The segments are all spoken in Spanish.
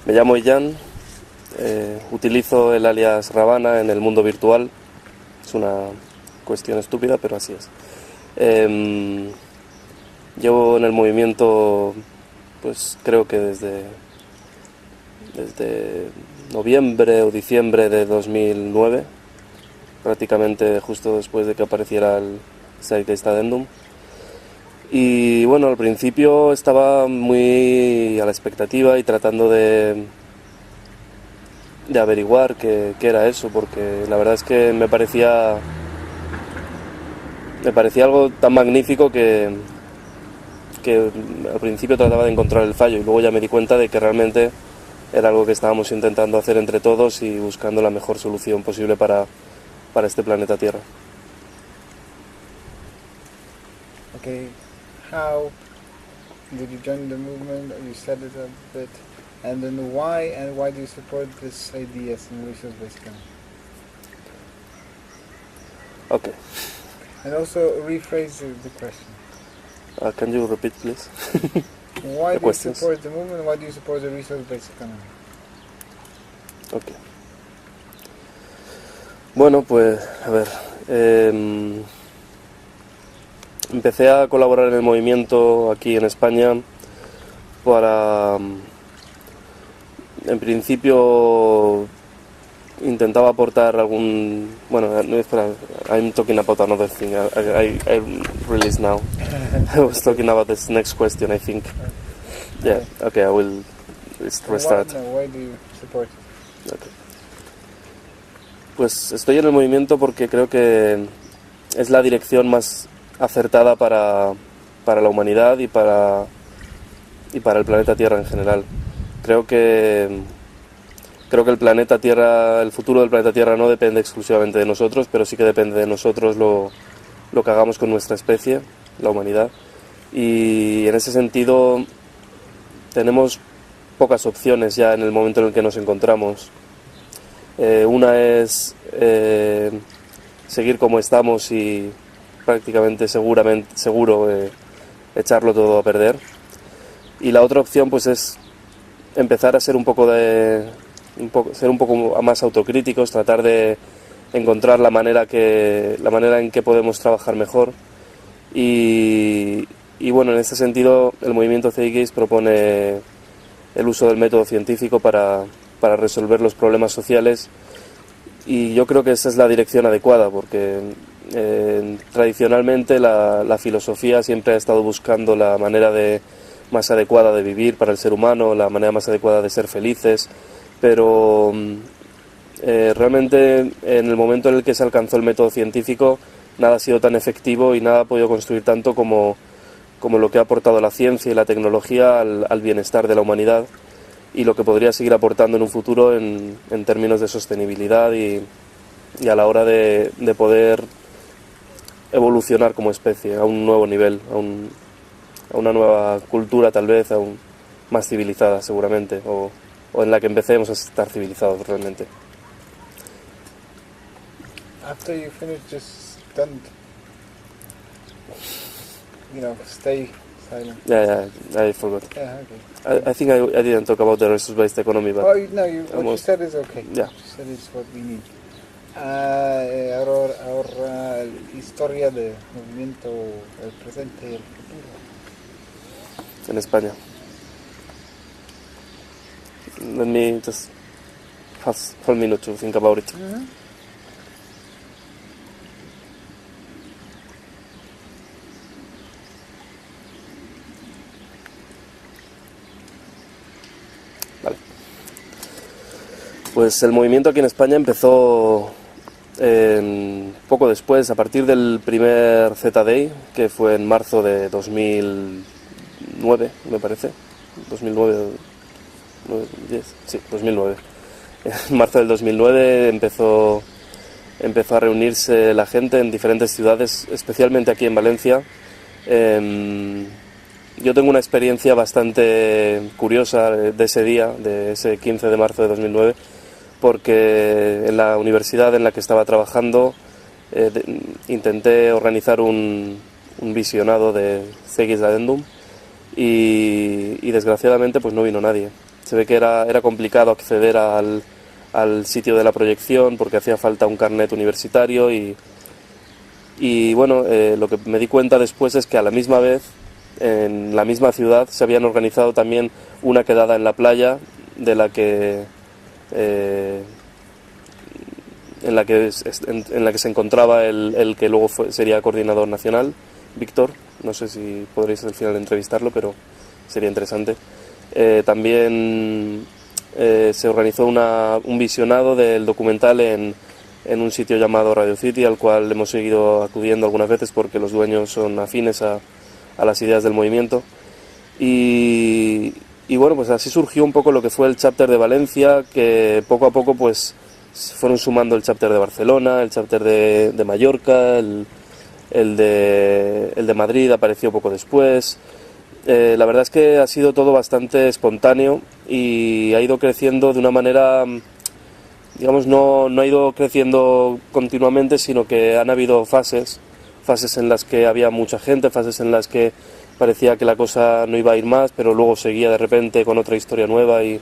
Me llamo Ian, utilizo el alias Ravana en el mundo virtual. Es una cuestión estúpida, pero así es. Llevo en el movimiento, pues creo que desde noviembre o diciembre de 2009, prácticamente justo después de que apareciera el Zeitgeist Addendum. Y bueno, al principio estaba muy a la expectativa y tratando de averiguar qué era eso, porque la verdad es que me parecía algo tan magnífico que al principio trataba de encontrar el fallo, y luego ya me di cuenta de que realmente era algo que estábamos intentando hacer entre todos y buscando la mejor solución posible para este planeta Tierra. Okay, how did you join the movement? You said it a bit, and then why do you support this ideas in resource-based economy? Okay. And also rephrase the question. Can you repeat, please? Why do you questions. support the movement? Why do you support the resource-based economy? Okay. Bueno, pues, a ver, empecé a colaborar en el movimiento aquí en España para, en principio, intentaba aportar algún, bueno, no, espera, I'm talking about another thing, I release now. I was talking about this next question, I think. Yeah, okay, I will restart. Why do you support it? Okay. Pues estoy en el movimiento porque creo que es la dirección más acertada para la humanidad y para el planeta Tierra en general. Creo que el planeta Tierra, el futuro del planeta Tierra no depende exclusivamente de nosotros, pero sí que depende de nosotros lo que hagamos con nuestra especie, la humanidad. Y en ese sentido tenemos pocas opciones ya en el momento en el que nos encontramos. Una es seguir como estamos y prácticamente seguro echarlo todo a perder. Y la otra opción pues es empezar a ser un poco más autocríticos, tratar de encontrar la manera en que podemos trabajar mejor. Y bueno, en este sentido el movimiento Zeitgeist propone el uso del método científico para resolver los problemas sociales, y yo creo que esa es la dirección adecuada, porque tradicionalmente la filosofía siempre ha estado buscando la manera más adecuada de vivir para el ser humano, la manera más adecuada de ser felices, pero realmente en el momento en el que se alcanzó el método científico nada ha sido tan efectivo y nada ha podido construir tanto como lo que ha aportado la ciencia y la tecnología al bienestar de la humanidad, y lo que podría seguir aportando en un futuro en términos de sostenibilidad y a la hora de poder evolucionar como especie a un nuevo nivel, a una nueva cultura tal vez, más civilizada seguramente, o en la que empecemos a estar civilizados realmente. After you finish, just don't, stay silent. Yeah, I forgot. Yeah, okay. I think I didn't talk about the resource-based economy, but No, what you said is okay. Yeah. What you said is what we need. Ahora historia del movimiento, el presente y el futuro. En España. Let me just have 1 minute to think about it. Mm-hmm. Vale. Pues el movimiento aquí en España empezó poco después, a partir del primer Z-Day, que fue en marzo de 2009, me parece. 2009, 10, sí, 2009. En marzo del 2009 empezó a reunirse la gente en diferentes ciudades, especialmente aquí en Valencia. Yo tengo una experiencia bastante curiosa de ese día, de ese 15 de marzo de 2009, porque en la universidad en la que estaba trabajando intenté organizar un visionado de Zeitgeist Addendum y desgraciadamente pues no vino nadie. Se ve que era complicado acceder al sitio de la proyección porque hacía falta un carnet universitario y bueno, lo que me di cuenta después es que a la misma vez, en la misma ciudad, se habían organizado también una quedada en la playa de la que... en la que se encontraba el que luego sería coordinador nacional, Víctor. No sé si podréis al final entrevistarlo, pero sería interesante. También se organizó un visionado del documental en un sitio llamado Radio City, al cual hemos seguido acudiendo algunas veces porque los dueños son afines a las ideas del movimiento. Y bueno, pues así surgió un poco lo que fue el chapter de Valencia, que poco a poco pues fueron sumando el chapter de Barcelona, el chapter de Mallorca, el de Madrid apareció poco después. La verdad es que ha sido todo bastante espontáneo y ha ido creciendo de una manera, digamos, no ha ido creciendo continuamente, sino que han habido fases en las que había mucha gente, fases en las que parecía que la cosa no iba a ir más, pero luego seguía de repente con otra historia nueva y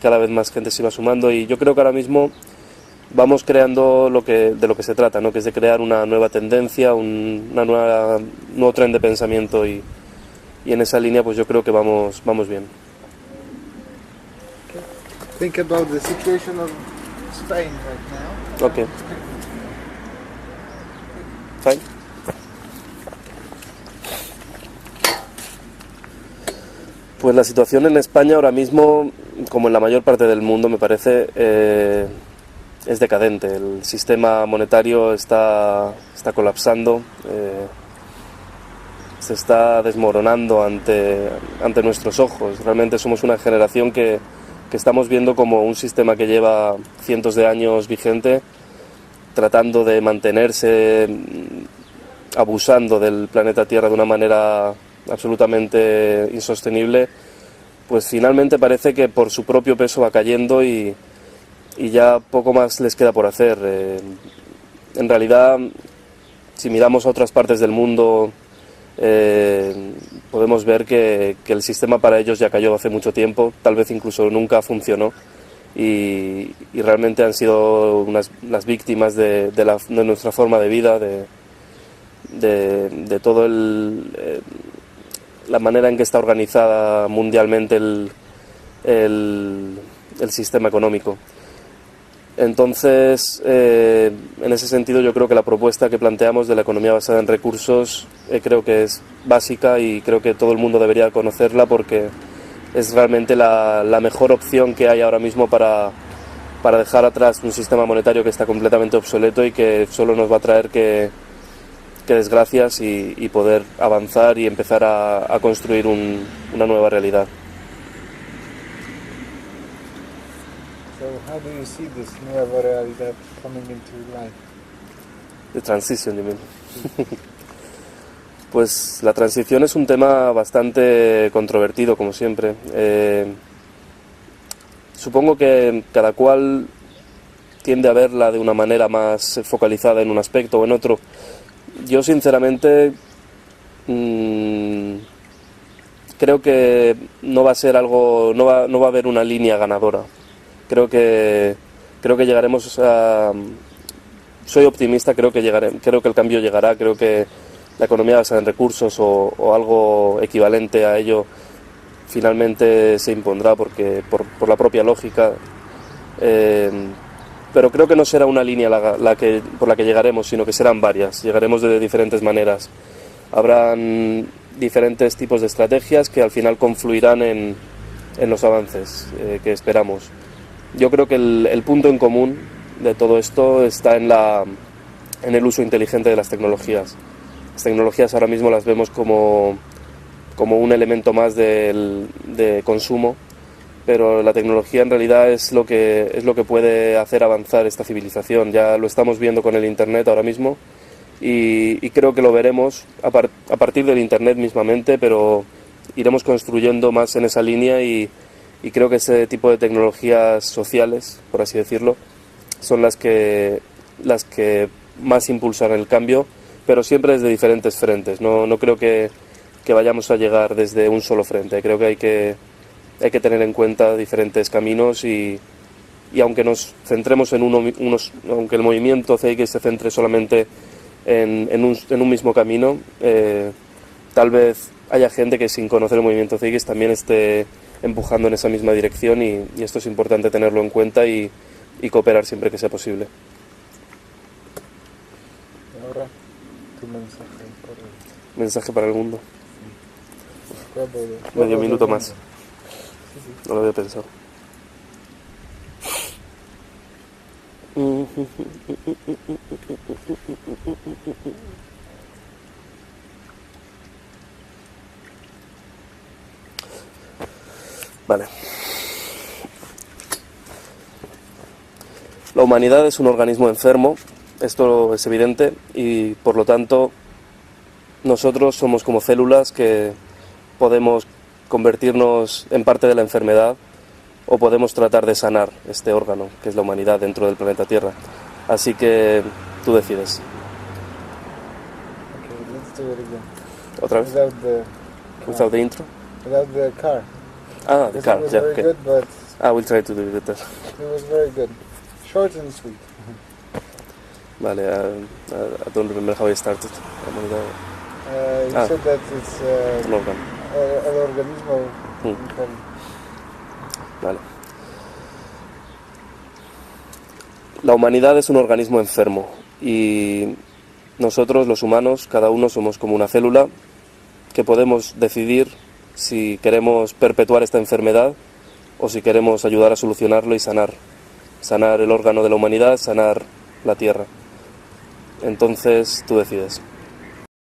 cada vez más gente se iba sumando, y yo creo que ahora mismo vamos creando de lo que se trata, ¿no? Que es de crear una nueva tendencia, un nuevo tren de pensamiento, y en esa línea pues yo creo que vamos bien. Think about the situation of Spain right now. Okay. Fine. Pues la situación en España ahora mismo, como en la mayor parte del mundo, me parece, es decadente. El sistema monetario está colapsando, se está desmoronando ante nuestros ojos. Realmente somos una generación que estamos viendo como un sistema que lleva cientos de años vigente, tratando de mantenerse, abusando del planeta Tierra de una manera absolutamente insostenible, pues finalmente parece que por su propio peso va cayendo y ya poco más les queda por hacer. En realidad, si miramos a otras partes del mundo, podemos ver que el sistema para ellos ya cayó hace mucho tiempo, tal vez incluso nunca funcionó, y realmente han sido las víctimas de nuestra forma de vida, de todo la manera en que está organizada mundialmente el sistema económico. Entonces, en ese sentido, yo creo que la propuesta que planteamos de la economía basada en recursos creo que es básica, y creo que todo el mundo debería conocerla porque es realmente la mejor opción que hay ahora mismo para dejar atrás un sistema monetario que está completamente obsoleto y que solo nos va a traer que desgracias y poder avanzar y empezar a construir una nueva realidad. So how do you see this nueva realidad coming into life? The transition, you mean? Pues la transición es un tema bastante controvertido, como siempre. Supongo que cada cual tiende a verla de una manera más focalizada en un aspecto o en otro. Yo sinceramente creo que no va a ser algo, no va a haber una línea ganadora. Creo que llegaremos a... Soy optimista, creo que el cambio llegará, creo que la economía basada en recursos o algo equivalente a ello finalmente se impondrá porque por la propia lógica. Pero creo que no será una línea por la que llegaremos, sino que serán varias. Llegaremos de diferentes maneras. Habrán diferentes tipos de estrategias que al final confluirán en los avances que esperamos. Yo creo que el punto en común de todo esto está en el uso inteligente de las tecnologías. Las tecnologías ahora mismo las vemos como un elemento más de consumo, pero la tecnología en realidad es lo que puede hacer avanzar esta civilización. Ya lo estamos viendo con el Internet ahora mismo y creo que lo veremos a partir del Internet mismamente, pero iremos construyendo más en esa línea y creo que ese tipo de tecnologías sociales, por así decirlo, son las que más impulsan el cambio, pero siempre desde diferentes frentes. No creo que vayamos a llegar desde un solo frente. Creo que hay que hay que tener en cuenta diferentes caminos y aunque nos centremos en aunque el movimiento Zeitgeist se centre solamente en un mismo camino, tal vez haya gente que sin conocer el movimiento Zeitgeist también esté empujando en esa misma dirección y esto es importante tenerlo en cuenta y cooperar siempre que sea posible. Y ahora, tu mensaje por el... Mensaje para el mundo. Pueblo Medio del minuto mundo. más. Sí, sí. No lo había pensado. Vale. La humanidad es un organismo enfermo, esto es evidente, y por lo tanto nosotros somos como células que podemos convertirnos en parte de la enfermedad o podemos tratar de sanar este órgano, que es la humanidad dentro del planeta Tierra. Así que tú decides. Okay, let's do it again. ¿Otra vez? Without Without the the intro? without the car. Ah, the Because car, it was yeah, very okay. good, but I will try to do it better. it was very good. Short and sweet. Vale, I don't remember how I started. You Ah. said that it's Un órgano. el organismo Mm. enfermo. Vale. La humanidad es un organismo enfermo y nosotros, los humanos, cada uno somos como una célula que podemos decidir si queremos perpetuar esta enfermedad o si queremos ayudar a solucionarlo y sanar el órgano de la humanidad, sanar la Tierra. Entonces tú decides.